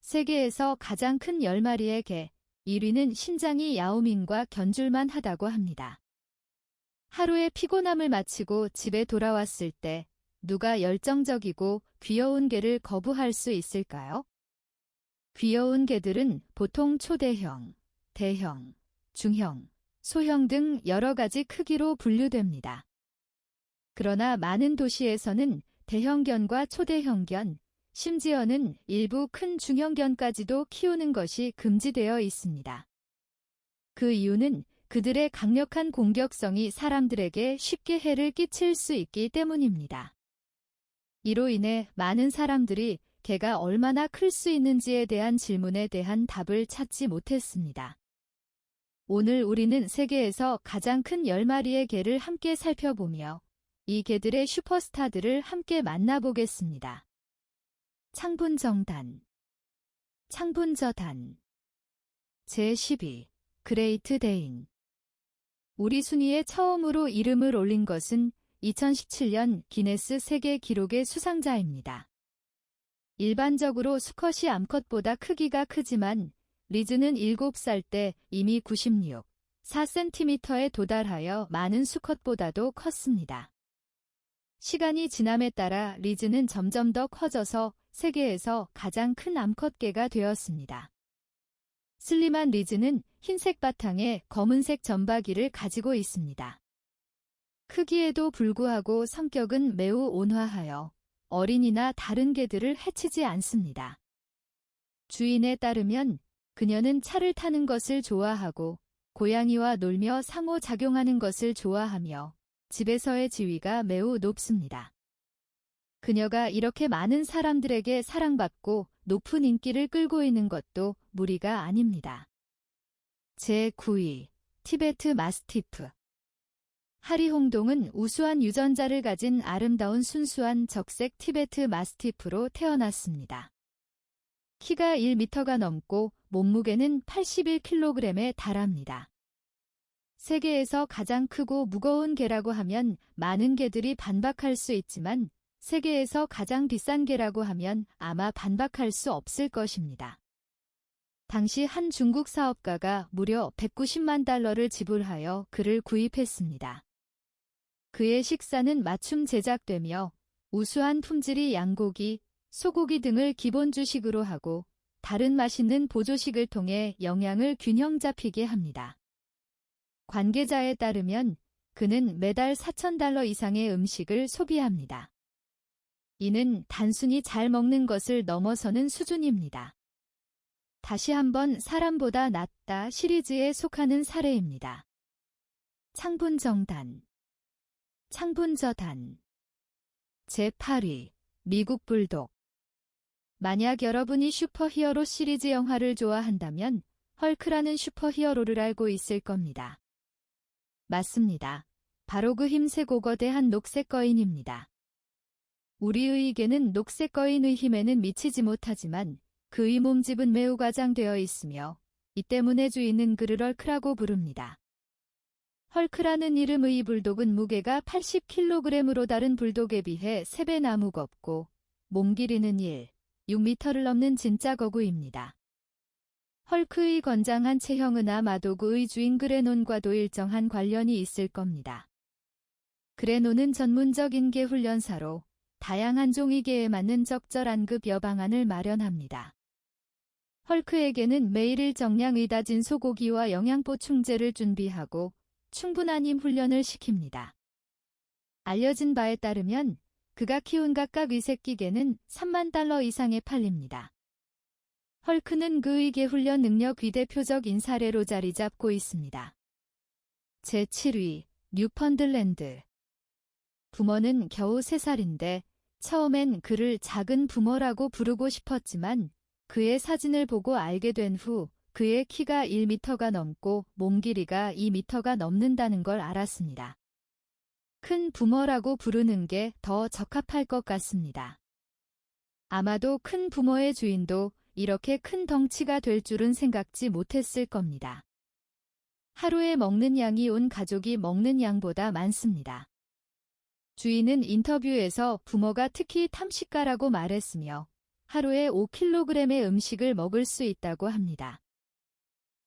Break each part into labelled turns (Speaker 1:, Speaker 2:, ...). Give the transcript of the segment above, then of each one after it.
Speaker 1: 세계에서 가장 큰 10마리의 개, 1위는 신장이 야오밍과 견줄만 하다고 합니다. 하루의 피곤함을 마치고 집에 돌아왔을 때 누가 열정적이고 귀여운 개를 거부할 수 있을까요? 귀여운 개들은 보통 초대형, 대형, 중형, 소형 등 여러 가지 크기로 분류됩니다. 그러나 많은 도시에서는 대형견과 초대형견, 심지어는 일부 큰 중형견까지도 키우는 것이 금지되어 있습니다. 그 이유는 그들의 강력한 공격성이 사람들에게 쉽게 해를 끼칠 수 있기 때문입니다. 이로 인해 많은 사람들이 개가 얼마나 클 수 있는지에 대한 질문에 대한 답을 찾지 못했습니다. 오늘 우리는 세계에서 가장 큰 10마리의 개를 함께 살펴보며 이 개들의 슈퍼스타들을 함께 만나보겠습니다. 창분정단, 창분저단. 제12. 그레이트 데인. 우리 순위에 처음으로 이름을 올린 것은 2017년 기네스 세계 기록의 수상자입니다. 일반적으로 수컷이 암컷보다 크기가 크지만 리즈는 7살 때 이미 96, 4cm에 도달하여 많은 수컷보다도 컸습니다. 시간이 지남에 따라 리즈는 점점 더 커져서 세계에서 가장 큰 암컷개가 되었습니다. 슬림한 리즈는 흰색 바탕에 검은색 점박이를 가지고 있습니다. 크기에도 불구하고 성격은 매우 온화하여 어린이나 다른 개들을 해치지 않습니다. 주인에 따르면 그녀는 차를 타는 것을 좋아하고 고양이와 놀며 상호작용하는 것을 좋아하며 집에서의 지위가 매우 높습니다. 그녀가 이렇게 많은 사람들에게 사랑받고 높은 인기를 끌고 있는 것도 무리가 아닙니다. 제9위. 티베트 마스티프. 하리홍동은 우수한 유전자를 가진 아름다운 순수한 적색 티베트 마스티프로 태어났습니다. 키가 1m가 넘고 몸무게는 81kg에 달합니다. 세계에서 가장 크고 무거운 개라고 하면 많은 개들이 반박할 수 있지만 세계에서 가장 비싼 개라고 하면 아마 반박할 수 없을 것입니다. 당시 한 중국 사업가가 무려 190만 달러를 지불하여 그를 구입했습니다. 그의 식사는 맞춤 제작되며 우수한 품질의 양고기, 소고기 등을 기본 주식으로 하고 다른 맛있는 보조식을 통해 영양을 균형 잡히게 합니다. 관계자에 따르면 그는 매달 4,000달러 이상의 음식을 소비합니다. 이는 단순히 잘 먹는 것을 넘어서는 수준입니다. 다시 한번 사람보다 낫다 시리즈에 속하는 사례입니다. 창분정단, 창분저단. 제8위. 미국 불독. 만약 여러분이 슈퍼히어로 시리즈 영화를 좋아한다면 헐크라는 슈퍼히어로를 알고 있을 겁니다. 맞습니다. 바로 그 힘세고 거대한 녹색 거인입니다. 우리의 개는 녹색 거인의 힘에는 미치지 못하지만 그의 몸집은 매우 과장되어 있으며 이 때문에 주인은 그를 헐크라고 부릅니다. 헐크라는 이름의 불독은 무게가 80kg으로 다른 불독에 비해 3배나 무겁고 몸 길이는 6m를 넘는 진짜 거구입니다. 헐크의 건장한 체형은 아마도 그의 주인 그레논과도 일정한 관련이 있을 겁니다. 그레논은 전문적인 개 훈련사로 다양한 종의 개에 맞는 적절한 급여 방안을 마련합니다. 헐크에게는 매일 일정량의 다진 소고기와 영양보충제를 준비하고 충분한 힘 훈련을 시킵니다. 알려진 바에 따르면 그가 키운 각각의 새끼개는 3만 달러 이상에 팔립니다. 헐크는 그의 개 훈련 능력의 대표적인 사례로 자리 잡고 있습니다. 제7위. 뉴펀들랜드. 부모는 겨우 3살인데 처음엔 그를 작은 부모라고 부르고 싶었지만 그의 사진을 보고 알게 된 후 그의 키가 1m가 넘고 몸 길이가 2m가 넘는다는 걸 알았습니다. 큰 부모라고 부르는 게 더 적합할 것 같습니다. 아마도 큰 부모의 주인도 이렇게 큰 덩치가 될 줄은 생각지 못했을 겁니다. 하루에 먹는 양이 온 가족이 먹는 양보다 많습니다. 주인은 인터뷰에서 부모가 특히 탐식가라고 말했으며 하루에 5kg의 음식을 먹을 수 있다고 합니다.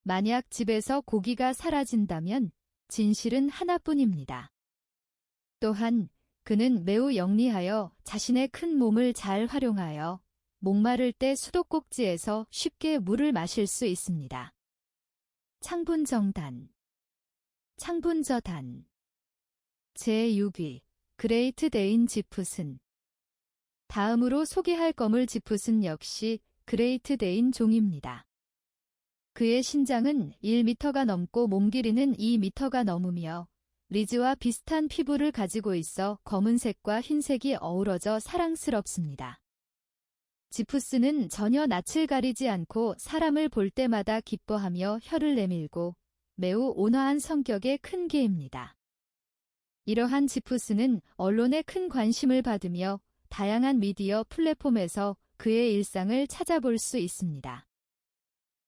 Speaker 1: 만약 집에서 고기가 사라진다면 진실은 하나뿐입니다. 또한 그는 매우 영리하여 자신의 큰 몸을 잘 활용하여 목마를 때 수도꼭지에서 쉽게 물을 마실 수 있습니다. 창분정단, 창분저단. 제6위 그레이트 데인 지풋은. 다음으로 소개할 거물 지풋은 역시 그레이트 데인 종입니다. 그의 신장은 1m가 넘고 몸 길이는 2m가 넘으며 리즈와 비슷한 피부를 가지고 있어 검은색과 흰색이 어우러져 사랑스럽습니다. 지푸스는 전혀 낯을 가리지 않고 사람을 볼 때마다 기뻐하며 혀를 내밀고 매우 온화한 성격의 큰 개입니다. 이러한 지푸스는 언론에 큰 관심을 받으며 다양한 미디어 플랫폼에서 그의 일상을 찾아볼 수 있습니다.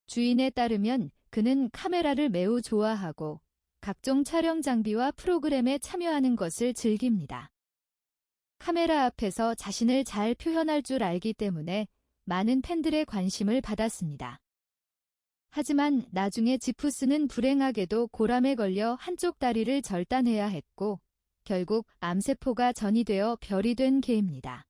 Speaker 1: 주인에 따르면 그는 카메라를 매우 좋아하고 각종 촬영 장비와 프로그램에 참여하는 것을 즐깁니다. 카메라 앞에서 자신을 잘 표현할 줄 알기 때문에 많은 팬들의 관심을 받았습니다. 하지만 나중에 지푸스는 불행하게도 고람에 걸려 한쪽 다리를 절단해야 했고 결국 암세포가 전이되어 별이 된 개입니다.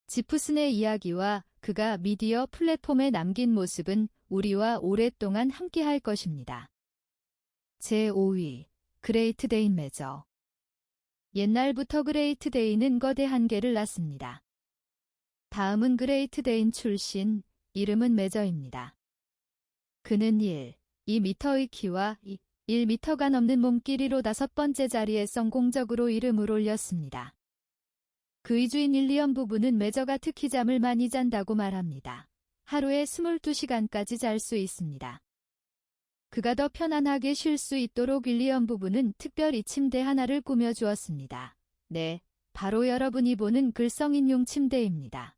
Speaker 1: 지푸슨의 이야기와 그가 미디어 플랫폼에 남긴 모습은 우리와 오랫동안 함께할 것입니다. 제5위 그레이트 데인 매저. 옛날부터 그레이트 데인은 거대한 개를 낳습니다. 다음은 그레이트 데인 출신, 이름은 매저입니다. 그는 2m의 키와 1m가 넘는 몸길이로 5번째 자리에 성공적으로 이름을 올렸습니다. 그의 주인 윌리엄 부부는 매저가 특히 잠을 많이 잔다고 말합니다. 하루에 22시간까지 잘 수 있습니다. 그가 더 편안하게 쉴 수 있도록 윌리엄 부부는 특별히 침대 하나를 꾸며주었습니다. 네, 바로 여러분이 보는 글성인용 침대입니다.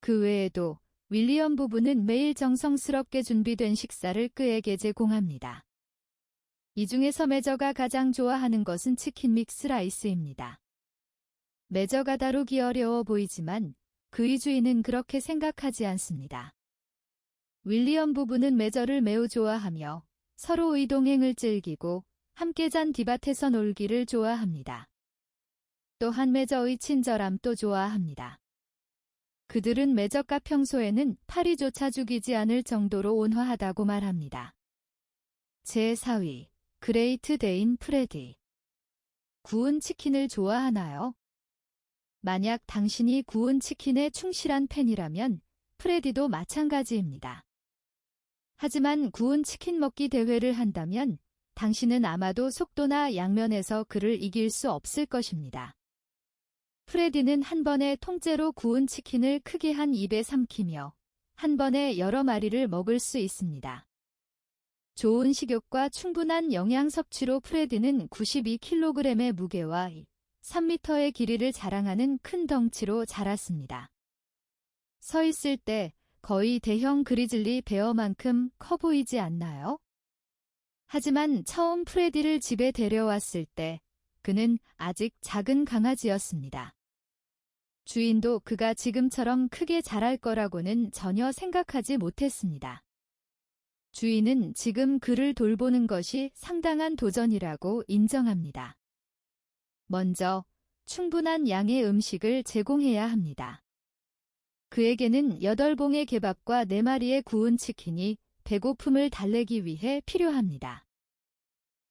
Speaker 1: 그 외에도 윌리엄 부부는 매일 정성스럽게 준비된 식사를 그에게 제공합니다. 이 중에서 매저가 가장 좋아하는 것은 치킨 믹스 라이스입니다. 매저가 다루기 어려워 보이지만 그의 주인은 그렇게 생각하지 않습니다. 윌리엄 부부는 매저를 매우 좋아하며 서로의 동행을 즐기고 함께 잔 뒤밭에서 놀기를 좋아합니다. 또한 매저의 친절함도 좋아합니다. 그들은 매저가 평소에는 파리조차 죽이지 않을 정도로 온화하다고 말합니다. 제4위 그레이트 데인 프레디. 구운 치킨을 좋아하나요? 만약 당신이 구운 치킨의 충실한 팬이라면 프레디도 마찬가지입니다. 하지만 구운 치킨 먹기 대회를 한다면 당신은 아마도 속도나 양면에서 그를 이길 수 없을 것입니다. 프레디는 한 번에 통째로 구운 치킨을 크게 한 입에 삼키며 한 번에 여러 마리를 먹을 수 있습니다. 좋은 식욕과 충분한 영양 섭취로 프레디는 92kg의 무게와 3m의 길이를 자랑하는 큰 덩치로 자랐습니다. 서 있을 때 거의 대형 그리즐리 베어만큼 커 보이지 않나요? 하지만 처음 프레디를 집에 데려왔을 때 그는 아직 작은 강아지였습니다. 주인도 그가 지금처럼 크게 자랄 거라고는 전혀 생각하지 못했습니다. 주인은 지금 그를 돌보는 것이 상당한 도전이라고 인정합니다. 먼저 충분한 양의 음식을 제공해야 합니다. 그에게는 8봉의 개밥과 4마리의 구운 치킨이 배고픔을 달래기 위해 필요합니다.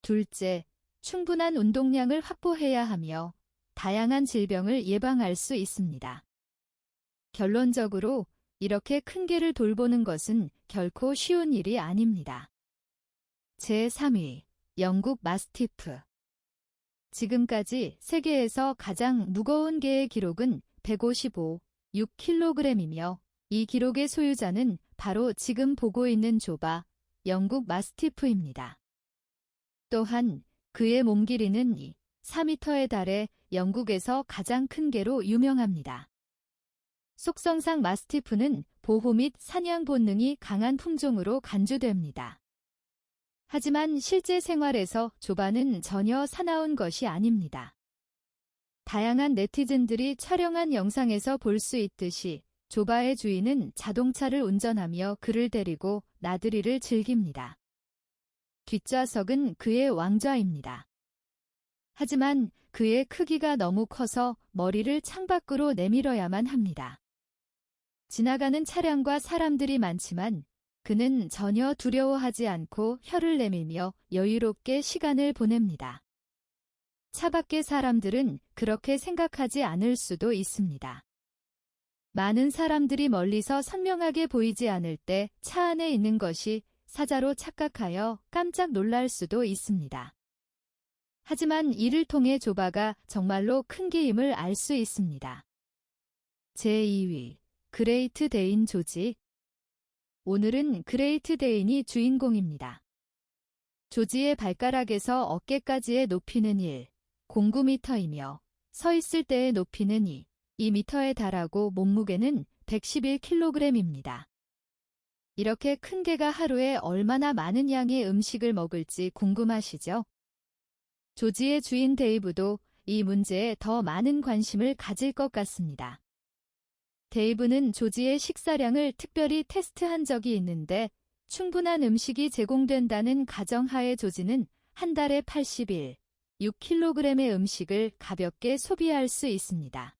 Speaker 1: 둘째, 충분한 운동량을 확보해야 하며 다양한 질병을 예방할 수 있습니다. 결론적으로 이렇게 큰 개를 돌보는 것은 결코 쉬운 일이 아닙니다. 제3위, 영국 마스티프. 지금까지 세계에서 가장 무거운 개의 기록은 155.6kg이며 이 기록의 소유자는 바로 지금 보고 있는 조바, 영국 마스티프입니다. 또한 그의 몸 길이는 4m에 달해 영국에서 가장 큰 개로 유명합니다. 속성상 마스티프는 보호 및 사냥 본능이 강한 품종으로 간주됩니다. 하지만 실제 생활에서 조바는 전혀 사나운 것이 아닙니다. 다양한 네티즌들이 촬영한 영상에서 볼 수 있듯이 조바의 주인은 자동차를 운전하며 그를 데리고 나들이를 즐깁니다. 뒷좌석은 그의 왕좌입니다. 하지만 그의 크기가 너무 커서 머리를 창밖으로 내밀어야만 합니다. 지나가는 차량과 사람들이 많지만 그는 전혀 두려워하지 않고 혀를 내밀며 여유롭게 시간을 보냅니다. 차 밖의 사람들은 그렇게 생각하지 않을 수도 있습니다. 많은 사람들이 멀리서 선명하게 보이지 않을 때 차 안에 있는 것이 사자로 착각하여 깜짝 놀랄 수도 있습니다. 하지만 이를 통해 조바가 정말로 큰 개임을 알 수 있습니다. 제2위 그레이트 데인 조지. 오늘은 그레이트 데인이 주인공입니다. 조지의 발가락에서 어깨까지의 높이는 1.09m이며 서 있을 때의 높이는 2m에 달하고 몸무게는 111kg입니다. 이렇게 큰 개가 하루에 얼마나 많은 양의 음식을 먹을지 궁금하시죠? 조지의 주인 데이브도 이 문제에 더 많은 관심을 가질 것 같습니다. 데이브는 조지의 식사량을 특별히 테스트한 적이 있는데 충분한 음식이 제공된다는 가정하에 조지는 한 달에 6kg의 음식을 가볍게 소비할 수 있습니다.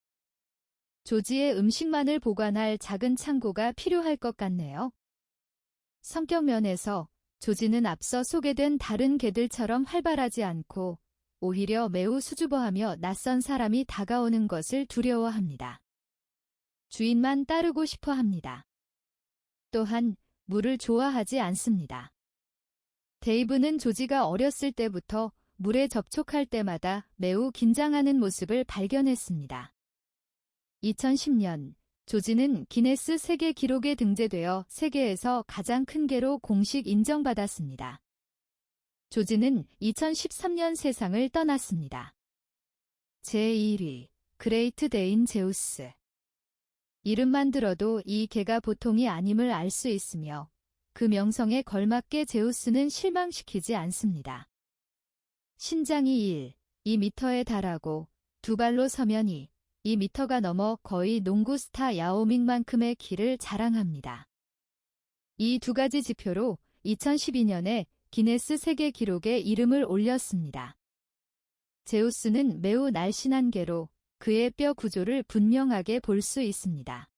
Speaker 1: 조지의 음식만을 보관할 작은 창고가 필요할 것 같네요. 성격 면에서 조지는 앞서 소개된 다른 개들처럼 활발하지 않고 오히려 매우 수줍어하며 낯선 사람이 다가오는 것을 두려워합니다. 주인만 따르고 싶어 합니다. 또한 물을 좋아하지 않습니다. 데이브는 조지가 어렸을 때부터 물에 접촉할 때마다 매우 긴장하는 모습을 발견했습니다. 2010년 조지는 기네스 세계 기록에 등재되어 세계에서 가장 큰 개로 공식 인정받았습니다. 조지는 2013년 세상을 떠났습니다. 제1위 그레이트 데인 제우스. 이름만 들어도 이 개가 보통이 아님을 알 수 있으며 그 명성에 걸맞게 제우스는 실망시키지 않습니다. 신장이 2m에 달하고 두 발로 서면 2m가 넘어 거의 농구 스타 야오밍만큼의 키를 자랑합니다. 이 두 가지 지표로 2012년에 기네스 세계 기록에 이름을 올렸습니다. 제우스는 매우 날씬한 개로 그의 뼈 구조를 분명하게 볼 수 있습니다.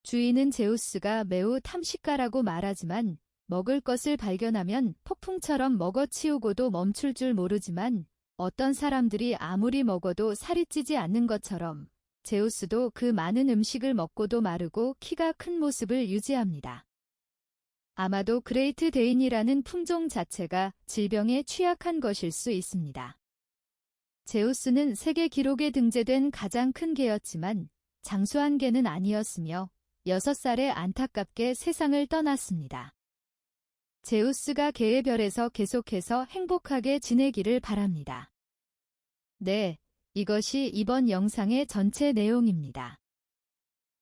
Speaker 1: 주인은 제우스가 매우 탐식가라고 말하지만 먹을 것을 발견하면 폭풍처럼 먹어치우고도 멈출 줄 모르지만 어떤 사람들이 아무리 먹어도 살이 찌지 않는 것처럼 제우스도 그 많은 음식을 먹고도 마르고 키가 큰 모습을 유지합니다. 아마도 그레이트 데인이라는 품종 자체가 질병에 취약한 것일 수 있습니다. 제우스는 세계 기록에 등재된 가장 큰 개였지만 장수한 개는 아니었으며 6살에 안타깝게 세상을 떠났습니다. 제우스가 개의 별에서 계속해서 행복하게 지내기를 바랍니다. 네, 이것이 이번 영상의 전체 내용입니다.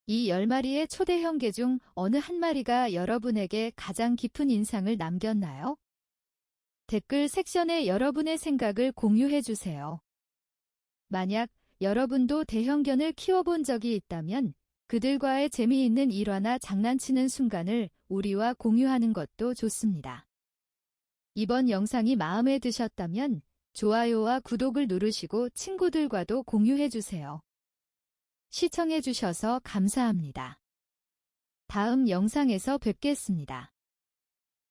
Speaker 1: 이 10마리의 초대형 개 중 어느 한 마리가 여러분에게 가장 깊은 인상을 남겼나요? 댓글 섹션에 여러분의 생각을 공유해 주세요. 만약 여러분도 대형견을 키워본 적이 있다면 그들과의 재미있는 일화나 장난치는 순간을 우리와 공유하는 것도 좋습니다. 이번 영상이 마음에 드셨다면 좋아요와 구독을 누르시고 친구들과도 공유해 주세요. 시청해 주셔서 감사합니다. 다음 영상에서 뵙겠습니다.